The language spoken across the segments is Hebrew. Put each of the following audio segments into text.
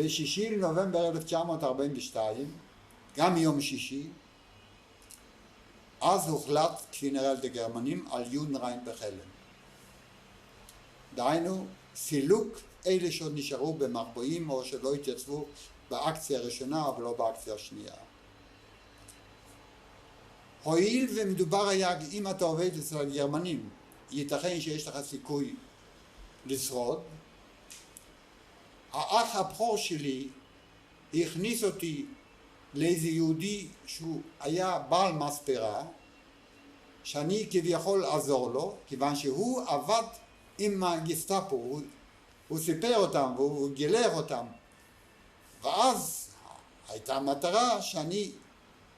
ב-6 לנובמבר 1942, גם יום שישי, אז הוחלט, כפי נראה על ידי גרמנים, על יודנריין בחלם. דהיינו, סילוק אלה שעוד נשארו במחבואים או שלא התייצבו באקציה הראשונה אבל לא באקציה השנייה. הואיל ומדובר היה, אם אתה עובד אצל הגרמנים, ייתכן שיש לך סיכוי לשרוד, האח הבכור שלי הכניס אותי לאיזה יהודי שהוא היה בעל מספרה, שאני כביכול עזור לו, כיוון שהוא עבד עם הגסטאפו, הוא סיפר אותם והוא גילח אותם, ואז הייתה מטרה שאני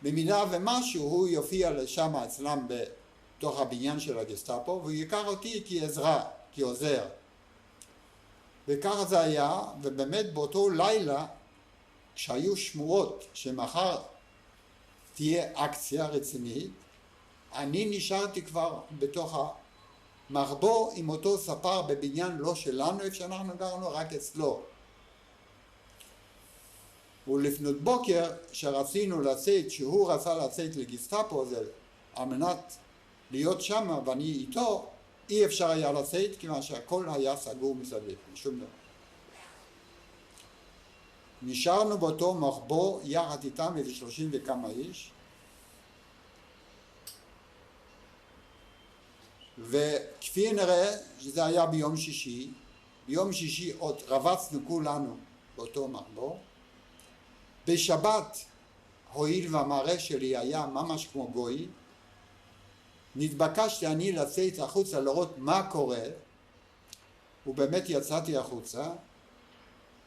במידה ומשהו הוא יופיע לשם אצלם בתוך הבניין של הגסטאפו והוא ייקח אותי כעזרה, כעוזר. וככה זה היה, ובאמת באותו לילה כשהיו שמועות שמחר תהיה אקציה רצינית, אני נשארתי כבר בתוך המחבוא עם אותו ספר בבניין לא שלנו, איפה שאנחנו גרנו, רק אצלו. ולפנות בוקר שרצינו לצאת, שהוא רצה לצאת לגסטאפו, זה על מנת להיות שם ואני איתו, אי אפשר היה לצאת כיוון שהכל היה סגור מסביב, שום דבר. נשארנו באותו מחבוא יחד איתם איזה 30 וכמה איש, וכפי נראה שזה היה ביום שישי, ביום שישי עוד רבצנו כולנו באותו מחבוא, בשבת הואיל והמראה שלי היה ממש כמו גוי, נתבקשתי אני לצאת החוצה לראות מה קורה, ובאמת יצאתי החוצה,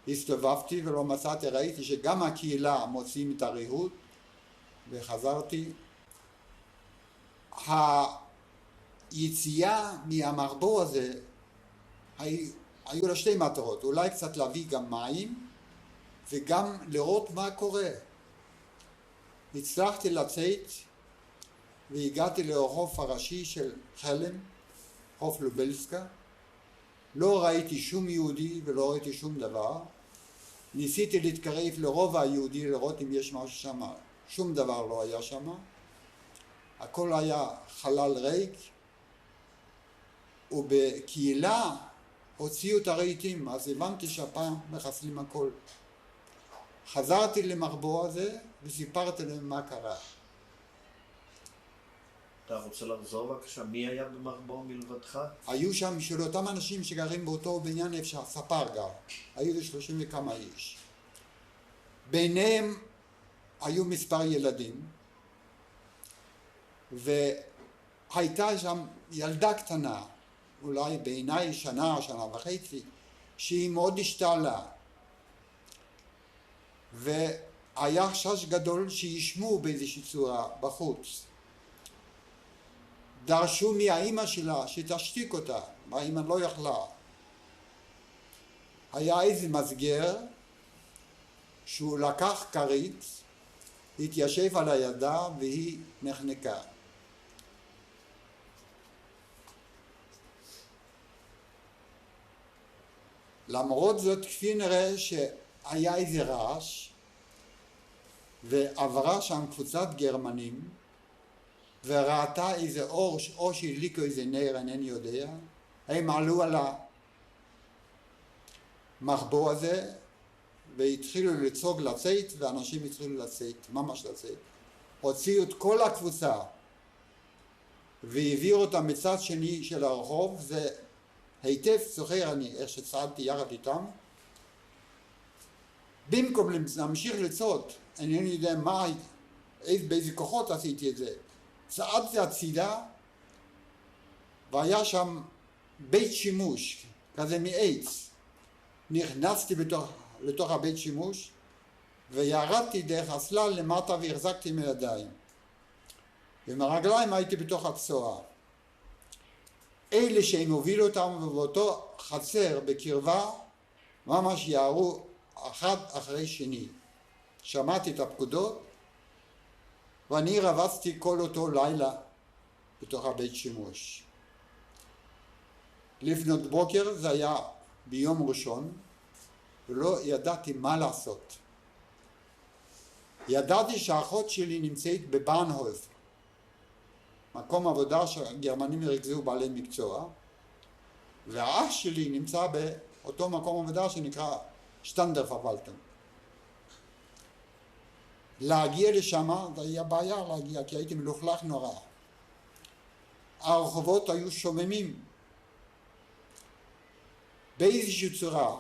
הסתובבתי ולא מצאתי, ראיתי שגם הקהילה מוצאים את הריהוט, וחזרתי. היציאה מהמחבוא הזה היו לה שתי מטרות, אולי קצת להביא גם מים וגם לראות מה קורה. הצלחתי לצאת והגעתי לרחוב הראשי של חלם, רחוב לובלסקה. לא ראיתי שום יהודי ולא ראיתי שום דבר. ניסיתי להתקרב לרובע היהודי לראות אם יש משהו שם, שום דבר לא היה שם. הכל היה חלל ריק, ובקהילה הוציאו את הרהיטים, אז הבנתי שהפעם מחסלים הכל. חזרתי למחבוא הזה וסיפרתי להם מה קרה. אתה רוצה לחזור בבקשה? מי היה במחבוא מלבדך? היו שם של אותם אנשים שגרים באותו בניין איפה שהספר גר. היו זה 30 וכמה איש. ביניהם היו מספר ילדים, והייתה שם ילדה קטנה, אולי בעיניי שנה וחצי, שהיא מאוד השתעלה. והיה חשש גדול שישמעו באיזושהי צורה בחוץ. דרשו מהאימא שלה שתשתיק אותה, והאימא לא יכלה. היה איזה מסגר שהוא לקח כרית, התיישב על הידה והיא נחנקה. למרות זאת, כפי נראה שהיה איזה רעש, ועברה שם קבוצת גרמנים, וראתה איזה אור, או שהדליקו איזה נר, אינני יודע, הם עלו על המחבוא הזה, והתחילו לצוג לצאת, ואנשים התחילו לצאת, ממש לצאת. הוציאו את כל הקבוצה, והעבירו אותם מצד שני של הרחוב, זה היטב זוכר אני איך שצעדתי יחד איתם. במקום להמשיך לצעוד, אינני יודע באיזה כוחות עשיתי את זה. צעדתי הצידה, והיה שם בית שימוש, כזה מעץ. נכנסתי לתוך הבית שימוש, וירדתי דרך הסלל למטה והחזקתי עם הידיים. ועם הרגליים הייתי בתוך הצוהר. אלה שהם הובילו אותם באותו חצר בקרבה, ממש יערו אחד אחרי שני. שמעתי את הפקודות, ואני רבצתי כל אותו לילה בתוך הבית שימוש. לפנות בוקר, זה היה ביום ראשון, ולא ידעתי מה לעשות. ידעתי שהאחות שלי נמצאת בבאנהוף, מקום עבודה שהגרמנים הרכזו בעלי מקצוע, והאח שלי נמצא באותו מקום עבודה שנקרא שטנדרפרבלטן. להגיע לשם, זה היה בעיה להגיע, כי הייתי מלוכלך נורא. הרחובות היו שוממים. באיזושהי צורה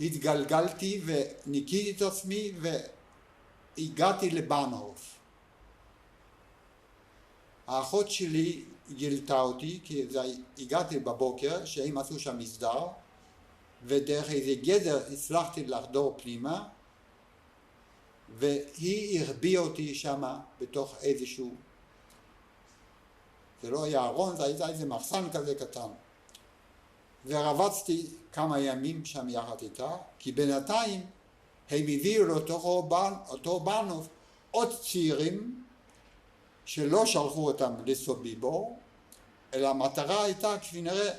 התגלגלתי וניקיתי את עצמי והגעתי לבאנהוף. האחות שלי גילתה אותי, כי הגעתי בבוקר שהם עשו שם מסדר, ודרך איזה גדר הצלחתי לחדור פנימה, והיא הרביעה אותי שם בתוך איזשהו, זה לא היה ארון, זה היה איזה מחסן כזה קטן. ורבצתי כמה ימים שם יחד איתה, כי בינתיים הם הביאו לאותו באנהוף עוד צעירים שלא שלחו אותם לסוביבור, אלא המטרה הייתה כפי נראה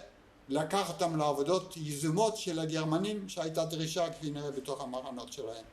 לקח אותם לעבודות יזומות של הגרמנים שהייתה דרישה כפי נראה בתוך המחנות שלהם.